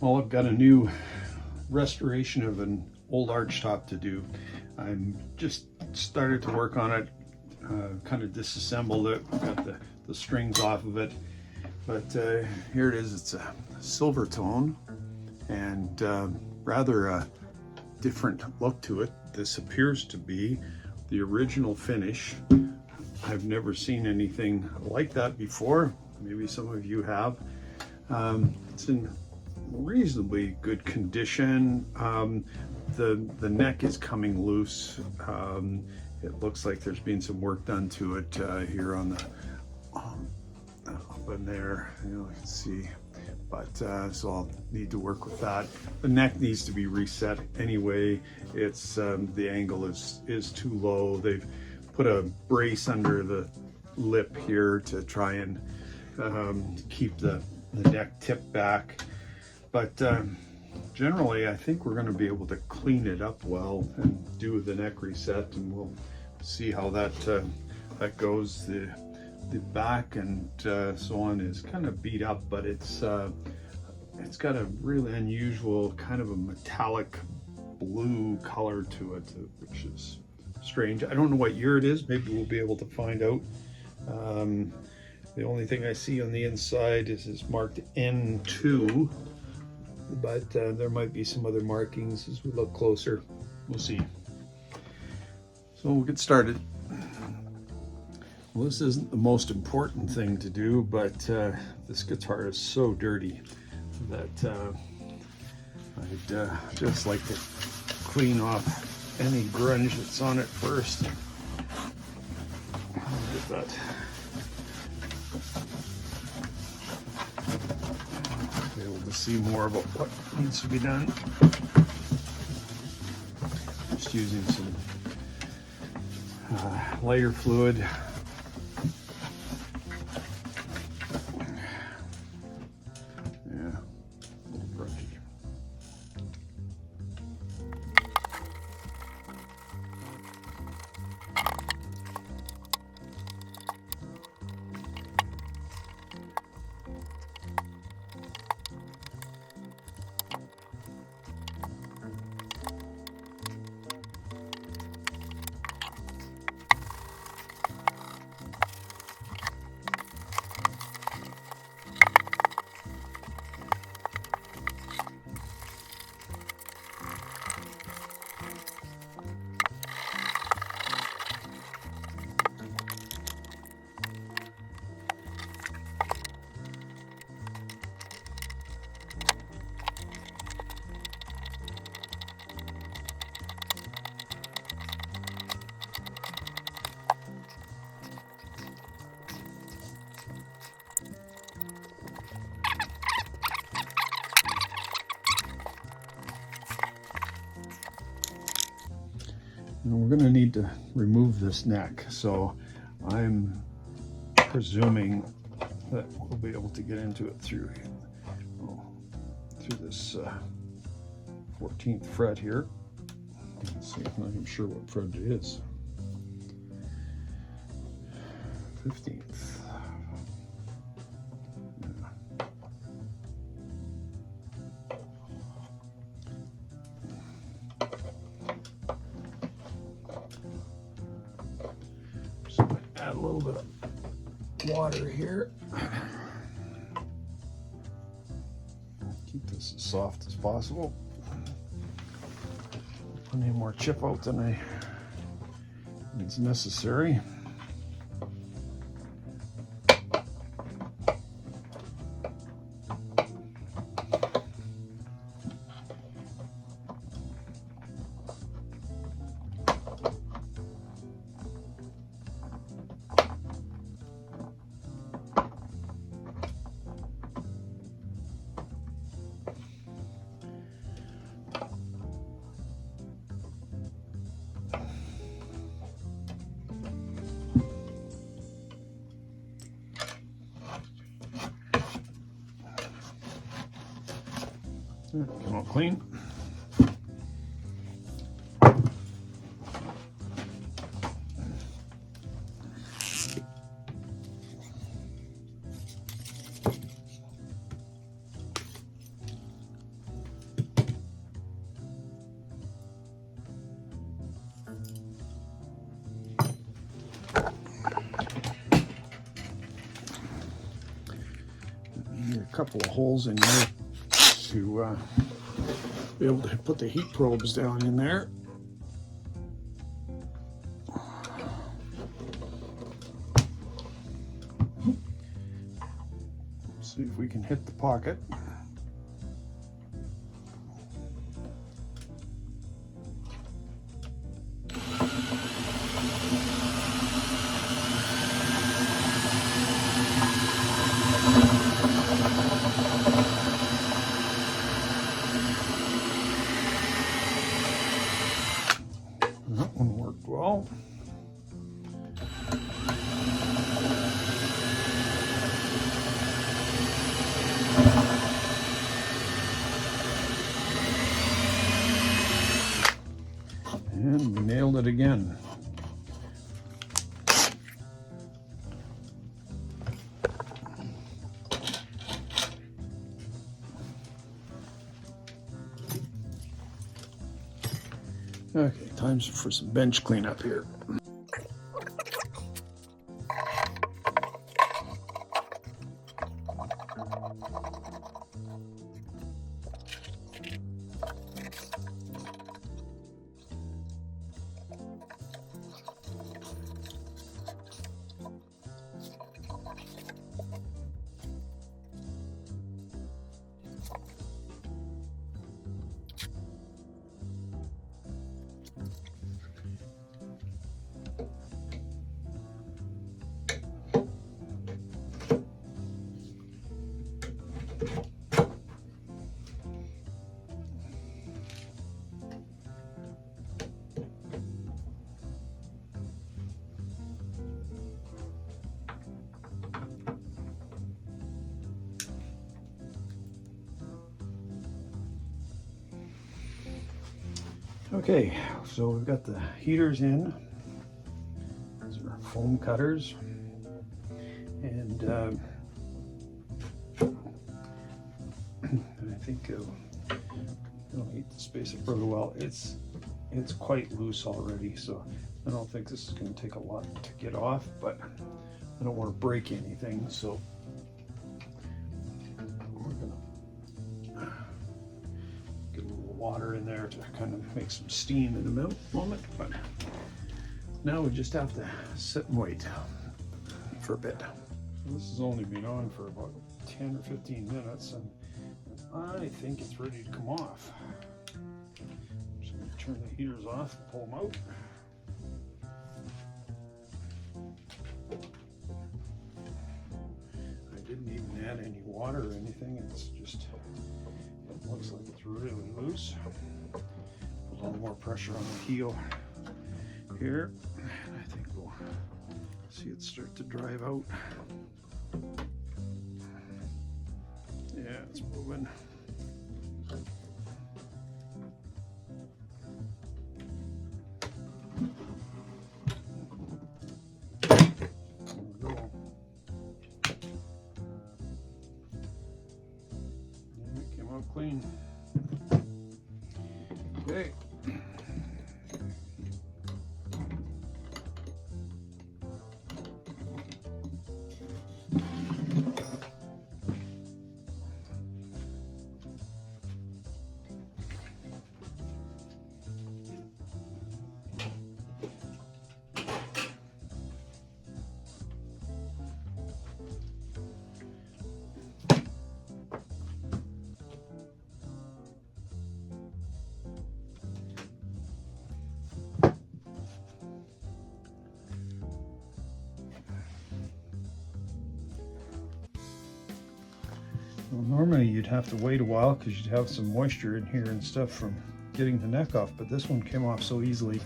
Well, I've got a new restoration of an old Archtop to do. I'm just started to work on it, kind of disassembled it, got the strings off of it. But here it is. It's a silver tone and rather a different look to it. This appears to be the original finish. I've never seen anything like that before. Maybe some of you have. It's in reasonably good condition. The neck is coming loose. It looks like there's been some work done to it here on the up in there. You can see, but so I'll need to work with that. The neck needs to be reset anyway. It's the angle is too low. They've put a brace under the lip here to try and keep the neck tipped back. But generally, I think we're going to be able to clean it up well and do the neck reset, and we'll see how that goes. The back and so on is kind of beat up, but it's got a really unusual kind of a metallic blue color to it, which is strange. I don't know what year it is. Maybe we'll be able to find out. The only thing I see on the inside is marked N2. But there might be some other markings as we look closer. We'll see. So we'll get started. Well, this isn't the most important thing to do, but this guitar is so dirty that I'd just like to clean off any grunge that's on it first. I'll get that. Be able to see more about what needs to be done. Just using some lighter fluid. Yeah, a little grungy. Now we're going to need to remove this neck, so I'm presuming that we'll be able to get into it through this 14th fret here. Let's see, I'm not even sure what fret it is. 15th. Add a little bit of water here. Keep this as soft as possible. Put any more chip out than it's necessary. Come out clean. couple of holes in there to be able to put the heat probes down in there. See if we can hit the pocket. That one worked well. And we nailed it again. Okay, time for some bench cleanup here. Okay, so we've got the heaters in. These are foam cutters, and I think it'll heat the space up really well. It's quite loose already, so I don't think this is going to take a lot to get off, but I don't want to break anything, so we're going to get a little water in there to kind of make some steam in the moment. But now we just have to sit and wait for a bit. So this has only been on for about 10 or 15 minutes, and I think it's ready to come off. I'm just going to turn the heaters off and pull them out. I didn't even add any water or anything. It's just, it looks like it's really loose. A little more pressure on the heel here, and I think we'll see it start to drive out. Yeah, it's moving. There we go. And it came out clean. Okay. Well, normally you'd have to wait a while because you'd have some moisture in here and stuff from getting the neck off, but this one came off so easily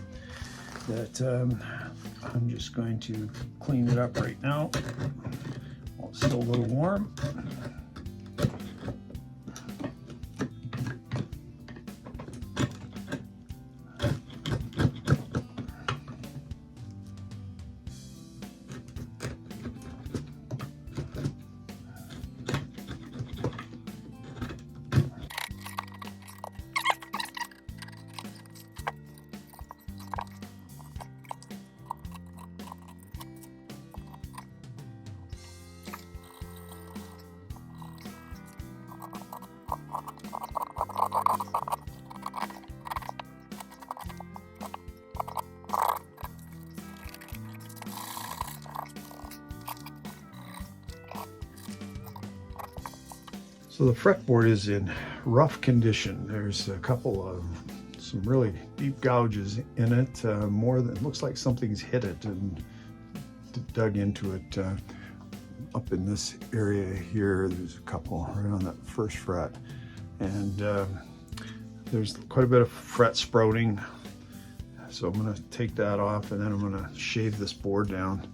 that I'm just going to clean it up right now while it's still a little warm. So the fretboard is in rough condition. There's a couple of some really deep gouges in it. More than, looks like something's hit it and dug into it. Up in this area here, there's a couple right on that first fret. And there's quite a bit of fret sprouting. So I'm gonna take that off and then I'm gonna shave this board down.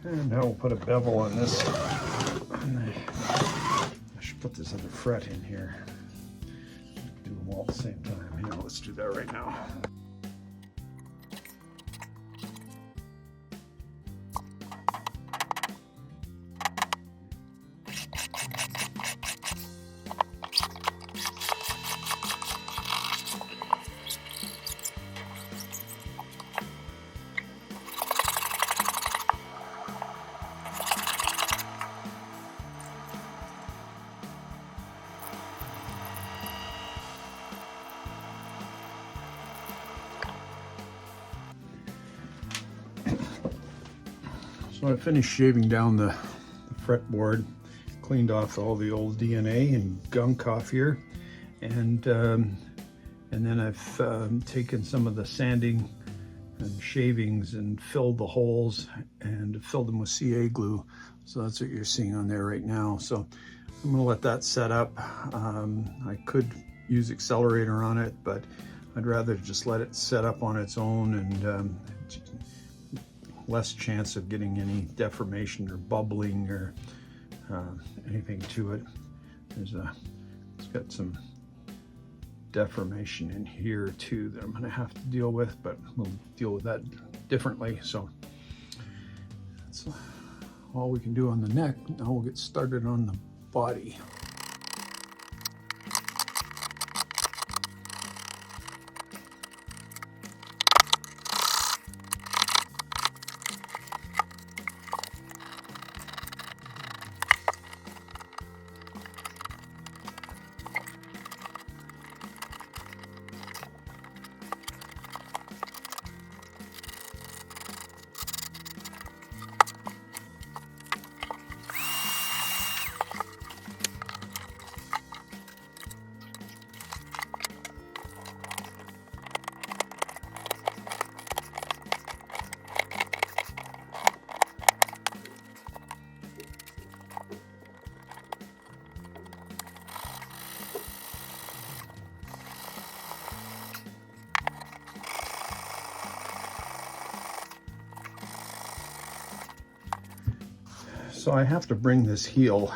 And now we'll put a bevel on this. I should put this other fret in here. Do them all at the same time. Yeah, let's do that right now. So I finished shaving down the fretboard, cleaned off all the old DNA and gunk off here, and then I've taken some of the sanding and shavings and filled the holes and filled them with CA glue. So that's what you're seeing on there right now. So I'm gonna let that set up. I could use accelerator on it, but I'd rather just let it set up on its own, and less chance of getting any deformation or bubbling or anything to it. It's got some deformation in here too that I'm going to have to deal with, but we'll deal with that differently. So that's all we can do on the neck. Now we'll get started on the body. So I have to bring this heel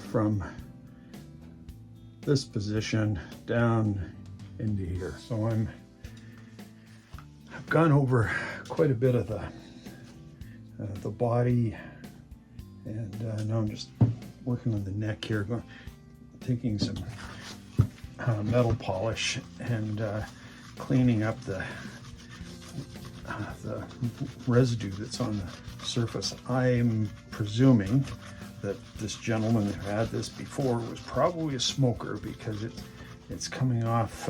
from this position down into here. So I've gone over quite a bit of the body, and now I'm just working on the neck here, taking some metal polish and cleaning up the residue that's on the surface. I'm presuming that this gentleman who had this before was probably a smoker, because it's coming off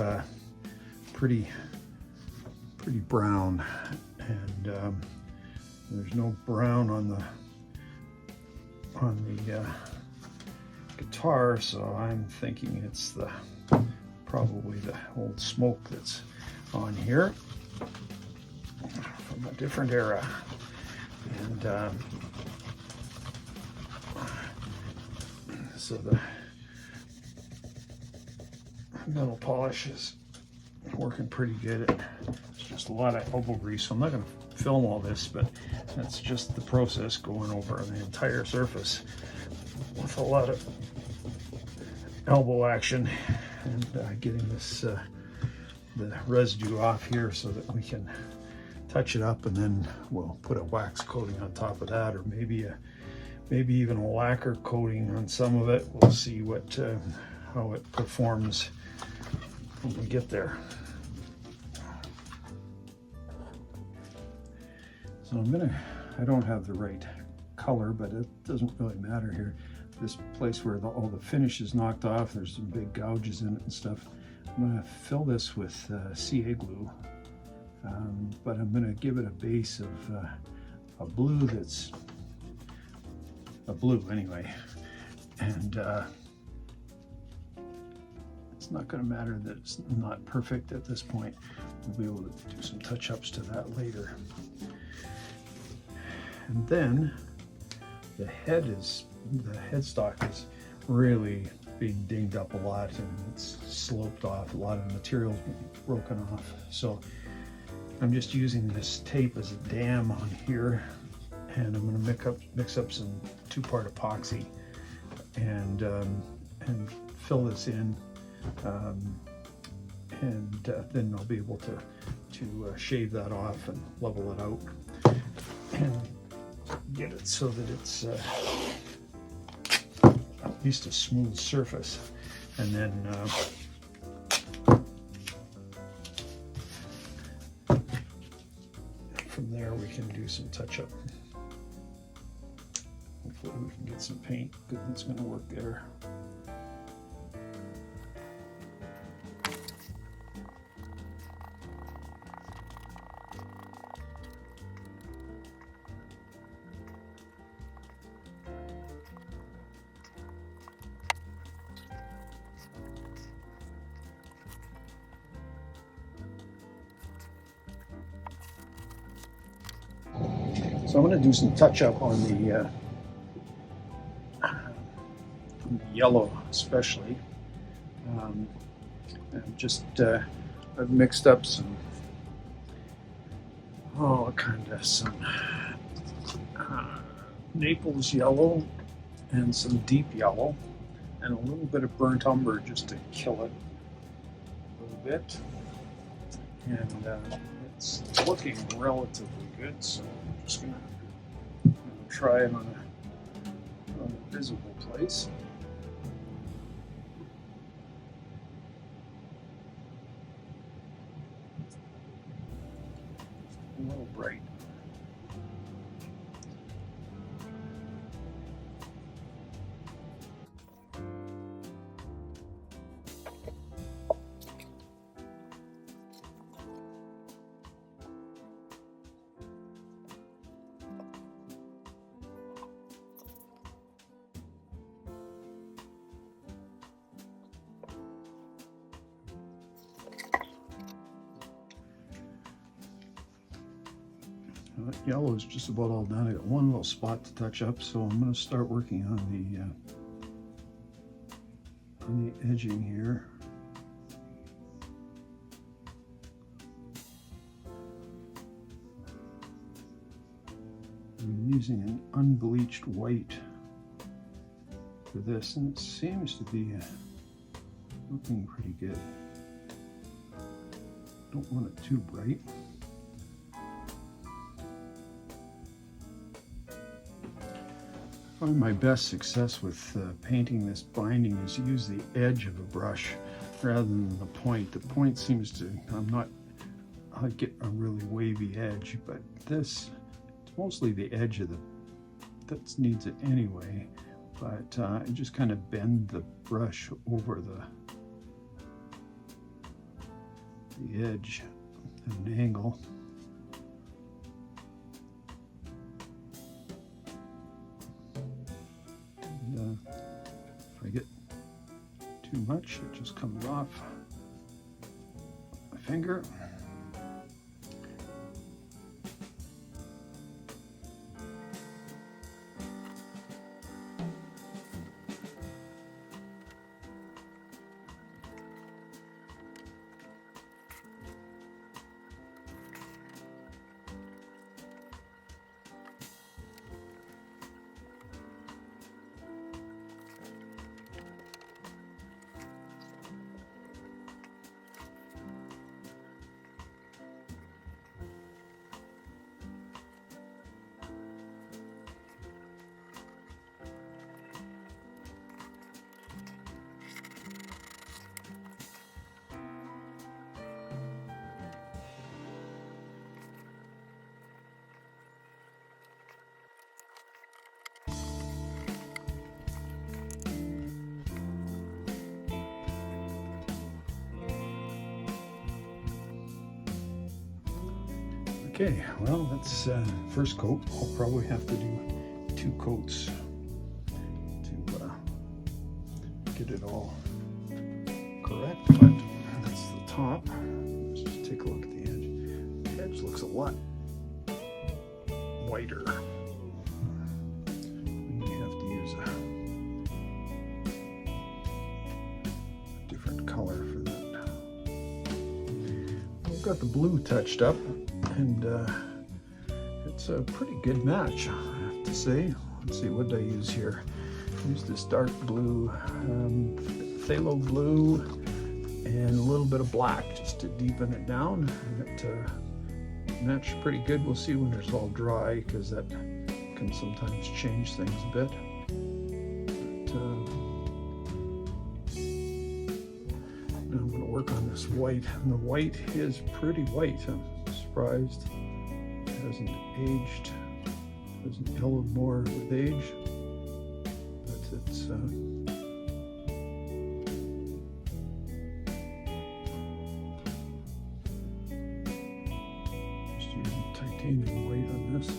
pretty brown, and there's no brown on the guitar, so I'm thinking it's probably the old smoke that's on here from a different era. And so the metal polish is working pretty good. It's just a lot of elbow grease, so I'm not going to film all this, but that's just the process going over the entire surface with a lot of elbow action, and getting this the residue off here so that we can touch it up, and then we'll put a wax coating on top of that, or maybe even a lacquer coating on some of it. We'll see how it performs when we get there. So I don't have the right color, but it doesn't really matter here. This place where all the finish is knocked off, there's some big gouges in it and stuff. I'm gonna fill this with CA glue, but I'm going to give it a base of a blue that's a blue anyway, and it's not going to matter that it's not perfect at this point. We'll be able to do some touch-ups to that later. And then the headstock is really being dinged up a lot, and it's sloped off. A lot of material's been broken off. So I'm just using this tape as a dam on here, and I'm going to mix up some 2-part epoxy and fill this in, and then I'll be able to shave that off and level it out and get it so that it's at least a smooth surface. And then from there we can do some touch-up. Hopefully we can get some paint good that's going to work there. So I'm going to do some touch-up on the yellow especially. I've mixed up some some Naples yellow and some deep yellow and a little bit of burnt umber just to kill it a little bit. And it's looking relatively good, so I'm just going to try it on a visible place. A little bright. Yellow is just about all done. I got one little spot to touch up, so I'm going to start working on the edging here. I'm using an unbleached white for this, and it seems to be looking pretty good. Don't want it too bright. I find my best success with painting this binding is to use the edge of a brush rather than the point. The point seems to, I get a really wavy edge, but this, it's mostly the edge of that needs it anyway. But I just kind of bend the brush over the edge at an angle. If I get too much, it just comes off my finger. Okay, well, that's first coat. I'll probably have to do 2 coats to get it all correct, but that's the top. Let's just take a look at the edge. The edge looks a lot whiter. We have to use a different color for that. I've got the blue touched up, and it's a pretty good match, I have to say. Let's see, what did I use here? I used this dark blue, phthalo blue, and a little bit of black just to deepen it down. And it matched pretty good. We'll see when it's all dry, because that can sometimes change things a bit. Now I'm going to work on this white, and the white is pretty white. I'm surprised it hasn't aged, hasn't yellowed more with age, but it's just using titanium white on this.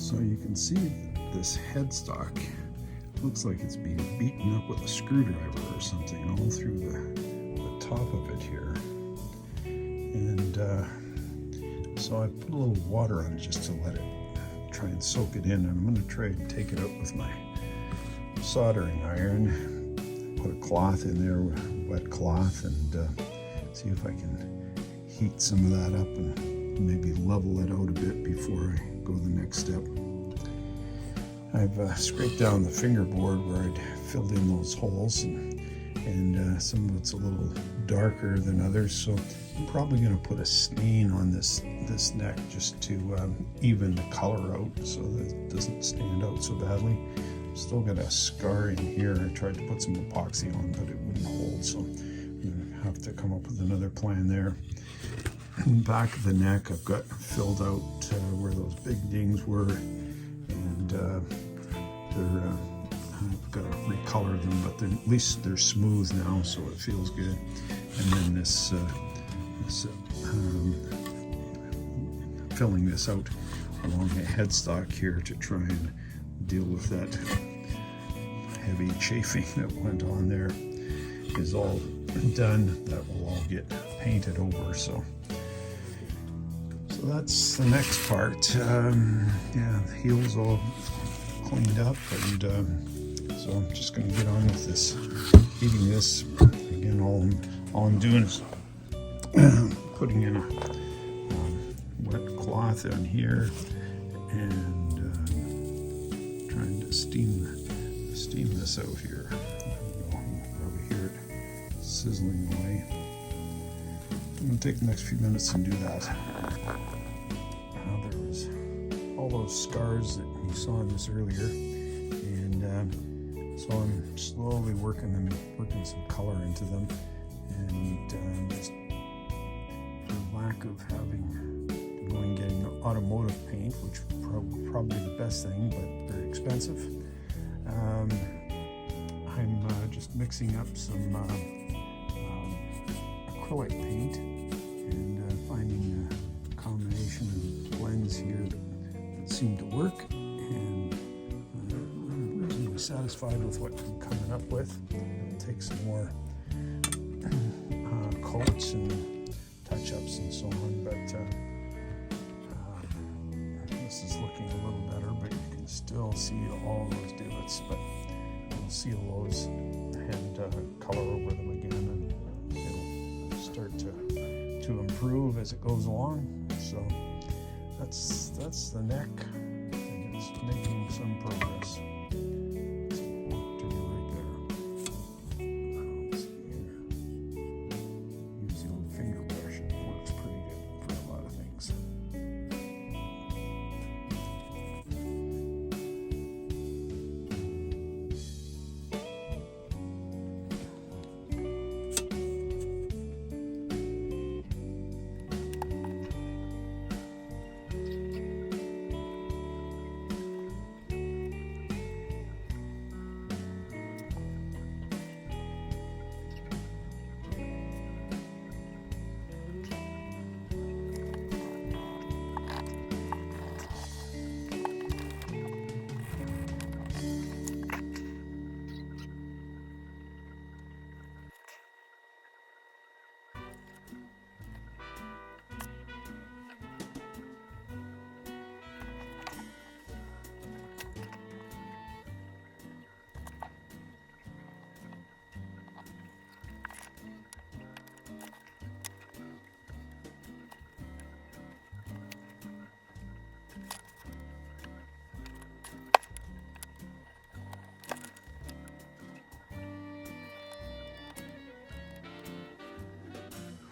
So you can see this headstock looks like it's being beaten up with a screwdriver or something all through the top of it here. And so I put a little water on it just to let it try and soak it in. And I'm going to try and take it out with my soldering iron. Put a cloth in there, a wet cloth, and see if I can heat some of that up and maybe level it out a bit before I go the next step. I've scraped down the fingerboard where I'd filled in those holes, and some of it's a little darker than others, so I'm probably going to put a stain on this neck just to even the color out so that it doesn't stand out so badly. Still got a scar in here. I tried to put some epoxy on, but it wouldn't hold, so I'm going to have to come up with another plan there. Back of the neck, I've got filled out where those big dings were, and I've got to recolor them, but at least they're smooth now, so it feels good. And then this filling this out along the headstock here to try and deal with that heavy chafing that went on there is all done. That will all get painted over, so that's the next part. Yeah, the heel's all cleaned up, and so I'm just going to get on with this, heating this. Again, all I'm doing is putting in a wet cloth on here and trying to steam this out here. I don't know, you can probably hear it sizzling away. I'm going to take the next few minutes and do that. There was all those scars that you saw in this earlier, and so I'm slowly working some color into them, and just for lack of getting automotive paint, which probably the best thing, but very expensive. I'm just mixing up some acrylic paint and finding a combination of blends here that seem to work, and I'm reasonably satisfied with what I'm coming up with. I'll take some more coats and touch-ups and so on, but this is looking a little better, but you can still see all those divots, but we'll seal those and color over them again, and it'll start to improve as it goes along. So that's the neck, and it's making some progress. So to be right there. Let's see here. Use the old finger brush, and it works pretty good for a lot of things.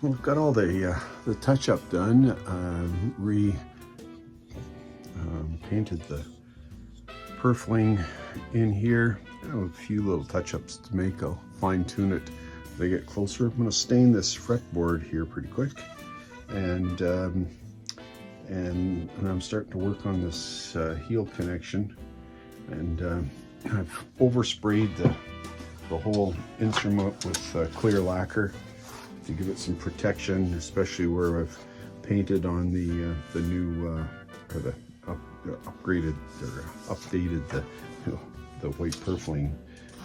We've got all the touch-up done. Painted the purfling in here. I have a few little touch-ups to make. I'll fine-tune it as I get closer. I'm going to stain this fretboard here pretty quick, and I'm starting to work on this heel connection, and I've oversprayed the whole instrument with clear lacquer to give it some protection, especially where I've painted on the new or the upgraded or updated the white purfling,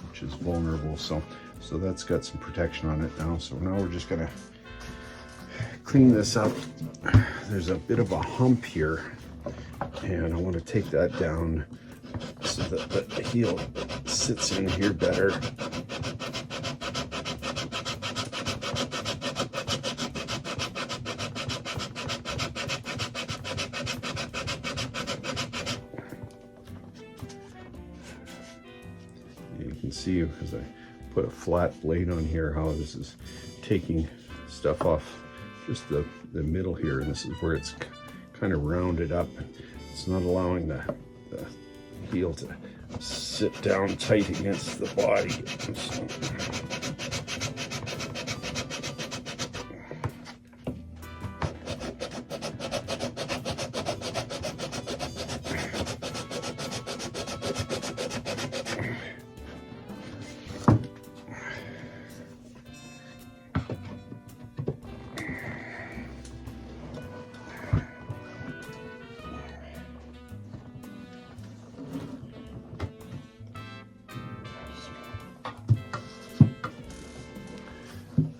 which is vulnerable. So that's got some protection on it now. So now we're just gonna clean this up. There's a bit of a hump here, and I want to take that down so that the heel sits in here better. You can see as I put a flat blade on here how this is taking stuff off just the middle here, and this is where it's kind of rounded up. It's not allowing the heel to sit down tight against the body.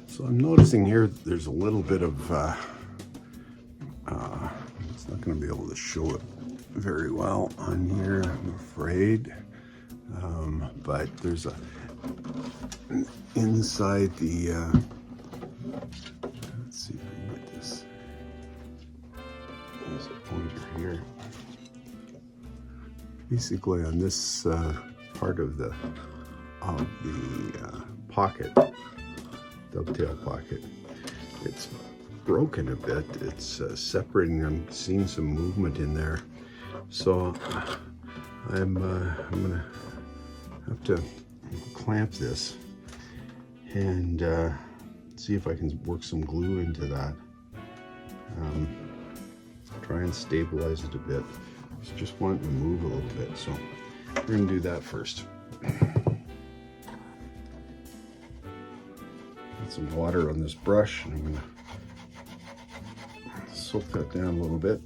So I'm noticing here there's a little bit of, it's not going to be able to show it very well on here, I'm afraid, but there's inside the, let's see if I can get this, there's a pointer here. Basically on this part of the pocket, dovetail pocket, it's broken a bit. It's separating. I'm seeing some movement in there, so I'm gonna have to clamp this and see if I can work some glue into that. Try and stabilize it a bit. It's just wanting to move a little bit, so we're gonna do that first. Some water on this brush, and I'm going to soak that down a little bit.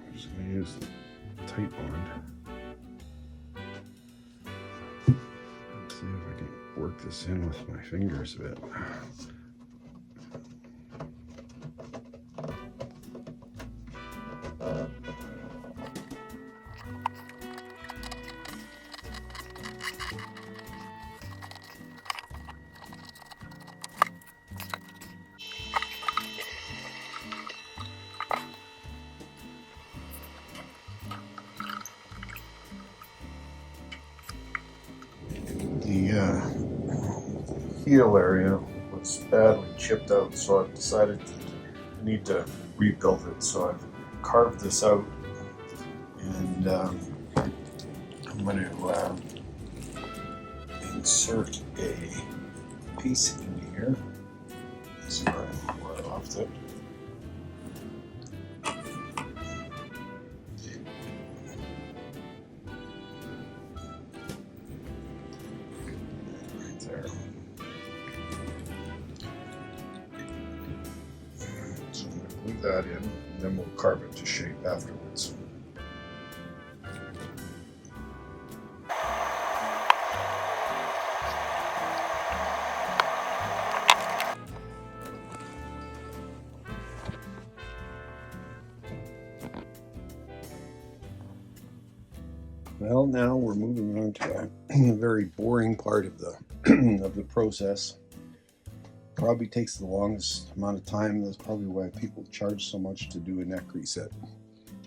I'm just going to use the tight bond. Let's see if I can work this in with my fingers a bit. The heel area was badly chipped out, so I've decided I need to rebuild it. So I've carved this out, and I'm going to insert a piece in here. This is where I left it. That in, and then we'll carve it to shape afterwards. Well, now we're moving on to a very boring part of the of the process. Probably takes the longest amount of time. That's probably why people charge so much to do a neck reset,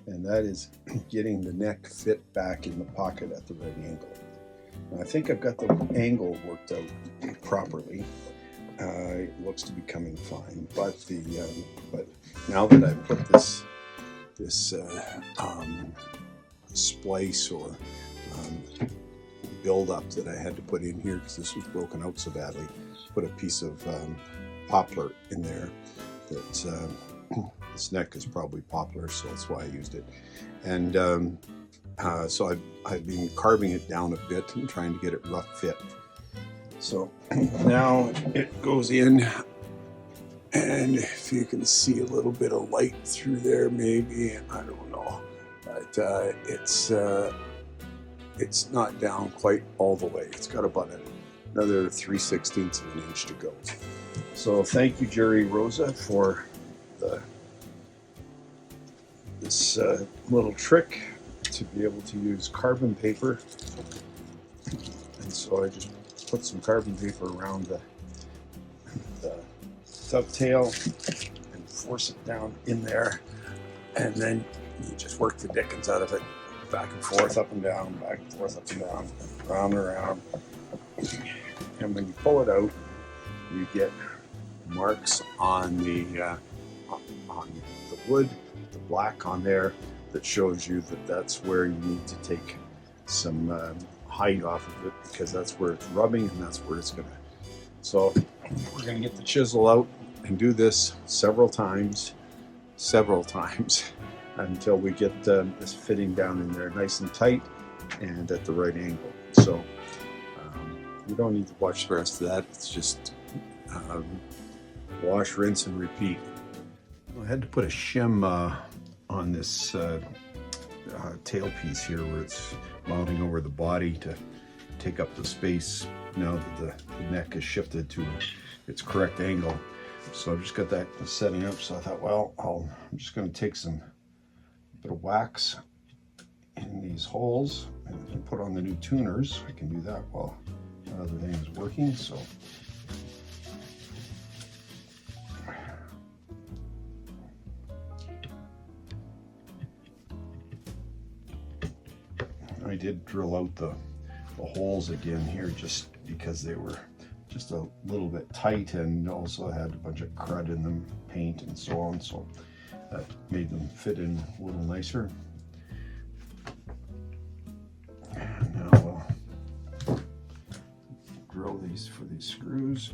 and that is getting the neck fit back in the pocket at the right angle. And I think I've got the angle worked out properly. it looks to be coming fine. But but now that I put this splice or build up that I had to put in here because this was broken out so badly, put a piece of poplar in there. That this neck is probably poplar, so that's why I used it. And so I've been carving it down a bit and trying to get it rough fit. So now it goes in, and if you can see a little bit of light through there, maybe, I don't know, but it's not down quite all the way. It's got about another 3/16 of an inch to go. So thank you, Jerry Rosa, for this little trick to be able to use carbon paper. And so I just put some carbon paper around the dovetail and force it down in there, and then you just work the dickens out of it, back and forth, up and down, back and forth, up and down, round and around. And when you pull it out, you get marks on the wood, the black on there, that shows you that that's where you need to take some height off of it, because that's where it's rubbing and that's where it's gonna. So we're gonna get the chisel out and do this several times until we get this fitting down in there nice and tight and at the right angle. So you don't need to watch the rest of that. It's just wash, rinse, and repeat. I had to put a shim on this tailpiece here where it's mounting over the body to take up the space now that the neck is shifted to its correct angle. So I've just got that setting up. So I thought, well, I'm just going to take some bit of wax in these holes and put on the new tuners. I can do that while the other thing is working. So I did drill out the holes again here just because they were just a little bit tight and also had a bunch of crud in them, paint and so on, so that made them fit in a little nicer. And now we'll drill these for these screws.